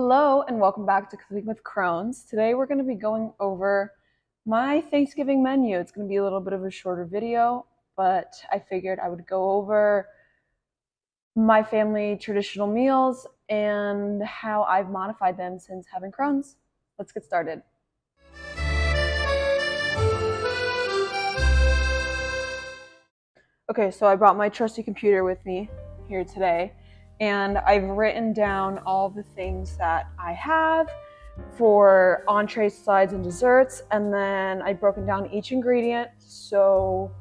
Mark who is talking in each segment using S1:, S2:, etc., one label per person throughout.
S1: Hello and welcome back to Cooking with Crones. Today we're going to be going over my Thanksgiving menu. It's going to be a little bit of a shorter video, but I figured I would go over my family traditional meals and how I've modified them since having Crohn's. Let's get started. Okay, so I brought my trusty computer with me here today, and I've written down all the things that I have for entrees, sides, and desserts, and then I've broken down each ingredient so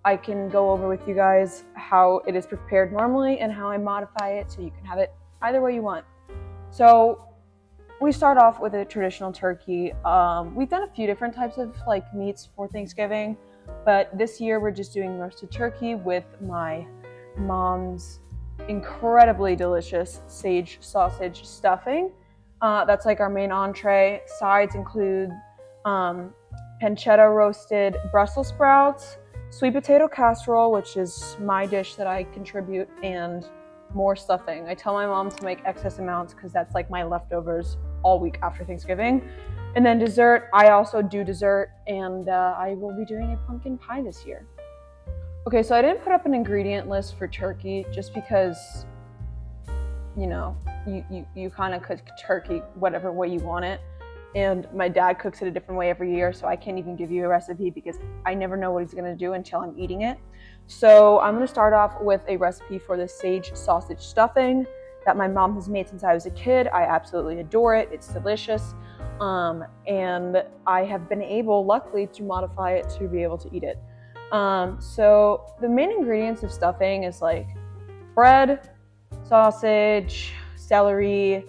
S1: I can go over with you guys how it is prepared normally and how I modify it so you can have it either way you want. So we start off with a traditional turkey. We've done a few different types of meats for Thanksgiving, but this year we're just doing roasted turkey with my mom's incredibly delicious sage sausage stuffing. That's like our main entree. Sides include pancetta roasted Brussels sprouts, sweet potato casserole, which is my dish that I contribute, and more stuffing. I tell my mom to make excess amounts because that's like my leftovers all week after Thanksgiving. And then dessert, I also do dessert, and I will be doing a pumpkin pie this year. Okay, so I didn't put up an ingredient list for turkey just because, you know, you kind of cook turkey whatever way you want it. And my dad cooks it a different way every year, so I can't even give you a recipe because I never know what he's gonna do until I'm eating it. So I'm gonna start off with a recipe for the sage sausage stuffing that my mom has made since I was a kid. I absolutely adore it. It's delicious. And I have been able, luckily, to modify it to be able to eat it. So the main ingredients of stuffing is like bread, sausage, celery,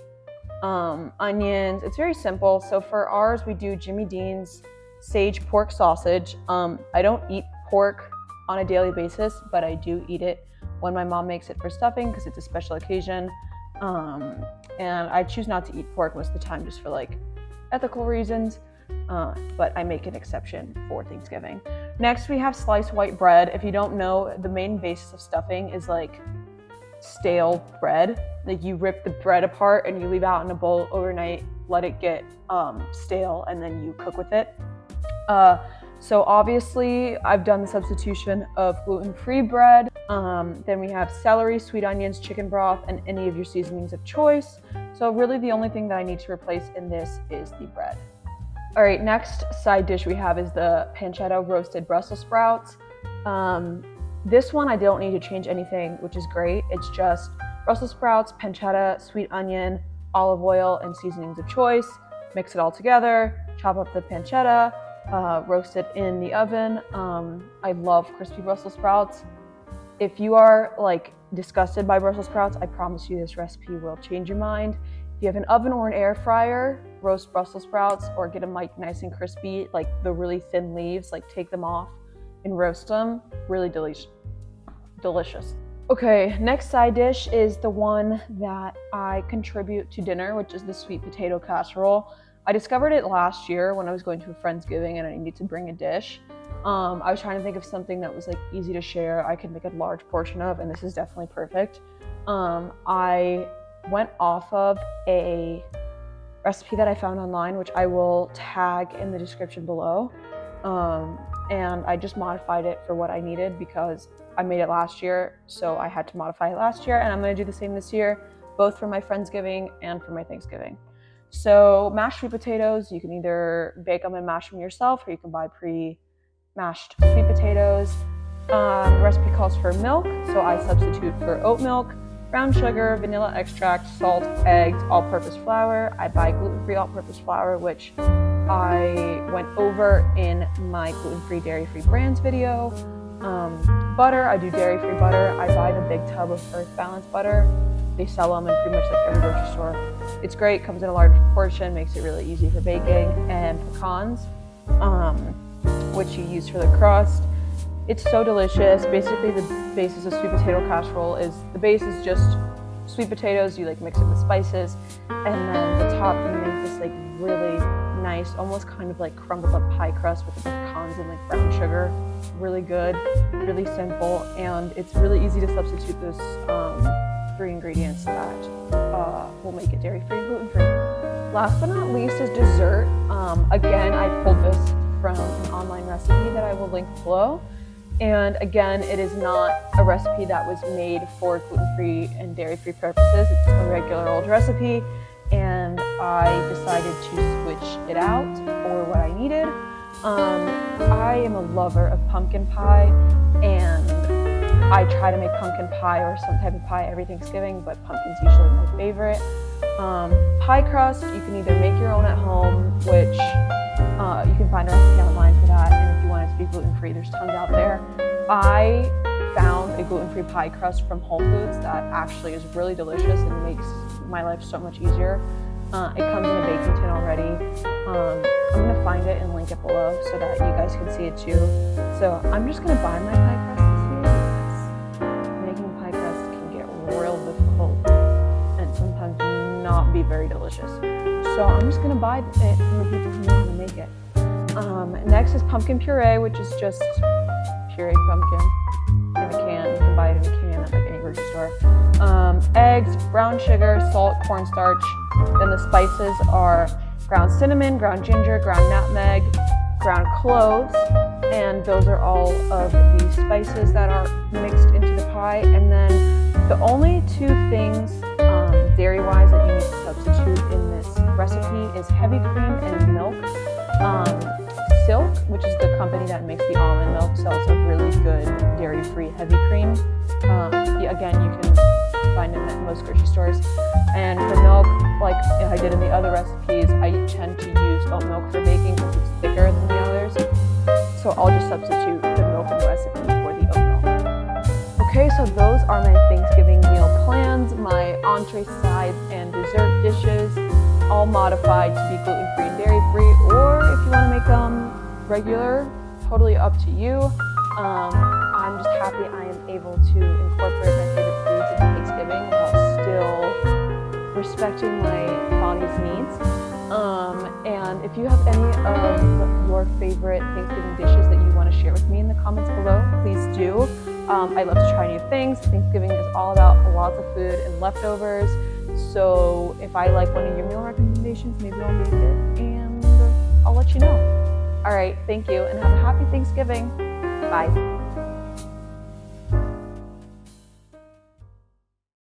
S1: onions. It's very simple. So for ours, we do Jimmy Dean's sage pork sausage. I don't eat pork on a daily basis, but I do eat it when my mom makes it for stuffing because it's a special occasion. And I choose not to eat pork most of the time just for ethical reasons, but I make an exception for Thanksgiving. Next, we have sliced white bread. If you don't know, the main basis of stuffing is stale bread. You rip the bread apart and you leave it out in a bowl overnight, let it get stale, and then you cook with it. So obviously, I've done the substitution of gluten-free bread. Then we have celery, sweet onions, chicken broth, and any of your seasonings of choice. So really the only thing that I need to replace in this is the bread. All right, next side dish we have is the pancetta roasted Brussels sprouts. This one I don't need to change anything, which is great. It's just Brussels sprouts, pancetta, sweet onion, olive oil, and seasonings of choice. Mix it all together, chop up the pancetta, roast it in the oven. I love crispy Brussels sprouts. If you are disgusted by Brussels sprouts, I promise you this recipe will change your mind. If you have an oven or an air fryer, roast Brussels sprouts or get them nice and crispy, the really thin leaves, take them off and roast them. Really delicious. Okay, next side dish is the one that I contribute to dinner, which is the sweet potato casserole. I discovered it last year when I was going to a Friendsgiving and I needed to bring a dish. I was trying to think of something that was easy to share, I could make a large portion of, and this is definitely perfect. I went off of a recipe that I found online, which I will tag in the description below. And I just modified it for what I needed because I made it last year, so I had to modify it last year, and I'm gonna do the same this year, both for my Friendsgiving and for my Thanksgiving. So mashed sweet potatoes, you can either bake them and mash them yourself, or you can buy pre-mashed sweet potatoes. The recipe calls for milk, so I substitute for oat milk, brown sugar, vanilla extract, salt, eggs, all-purpose flour. I buy gluten-free all-purpose flour, which I went over in my gluten-free, dairy-free brands video. Butter, I do dairy-free butter. I buy the big tub of Earth Balance butter. They sell them in pretty much every grocery store. It's great, comes in a large portion, makes it really easy for baking. And pecans, which you use for the crust. It's so delicious. Basically, the basis of sweet potato casserole is, the base is just sweet potatoes. You mix it with spices, and then the top you make this really nice, almost kind of crumbled up pie crust with the pecans and brown sugar. Really good, really simple, and it's really easy to substitute this 3 ingredients that will make it dairy-free and gluten-free. Last but not least is dessert. Again, I pulled this from an online recipe that I will link below. And again, it is not a recipe that was made for gluten-free and dairy-free purposes. It's a regular old recipe, and I decided to switch it out for what I needed. I am a lover of pumpkin pie, and I try to make pumpkin pie or some type of pie every Thanksgiving, but pumpkin's usually my favorite. Pie crust, you can either make your own at home, which you can find a recipe online for that, and if you want it to be gluten-free, there's tons out there. I found a gluten-free pie crust from Whole Foods that actually is really delicious and makes my life so much easier. It comes in a baking tin already. I'm going to find it and link it below so that you guys can see it too. So I'm just going to buy my pie crust this year because making pie crust can get real difficult and sometimes not be very delicious. So I'm just going to buy it from the people who know how to make it. Next is pumpkin puree, which is just pureed pumpkin in a can. You can buy it in a can at like any grocery store. Eggs, brown sugar, salt, cornstarch. Then the spices are ground cinnamon, ground ginger, ground nutmeg, ground cloves, and those are all of the spices that are mixed into the pie. And then the only 2 things dairy-wise that you need to substitute in this recipe is heavy cream and milk. Silk, which is the company that makes the almond milk, sells a really good dairy-free heavy cream. Again, you can find it at most grocery stores. And for milk, like I did in the other recipes, I tend to use oat milk for baking because it's thicker than the others. So I'll just substitute the milk in the recipe for the oat milk. Okay, so those are my Thanksgiving meal plans, my entree, sides, and dessert dishes, all modified to be gluten-free and dairy-free, or if you want to make them regular, totally up to you. I'm just happy I am able to incorporate my favorite foods into Thanksgiving while still respecting my body's needs. And if you have any of your favorite Thanksgiving dishes that you want to share with me in the comments below, please do. I love to try new things. Thanksgiving is all about lots of food and leftovers. So if I like one of your meal recommendations, maybe I'll make it and I'll let you know. All right, thank you and have a happy Thanksgiving. Bye.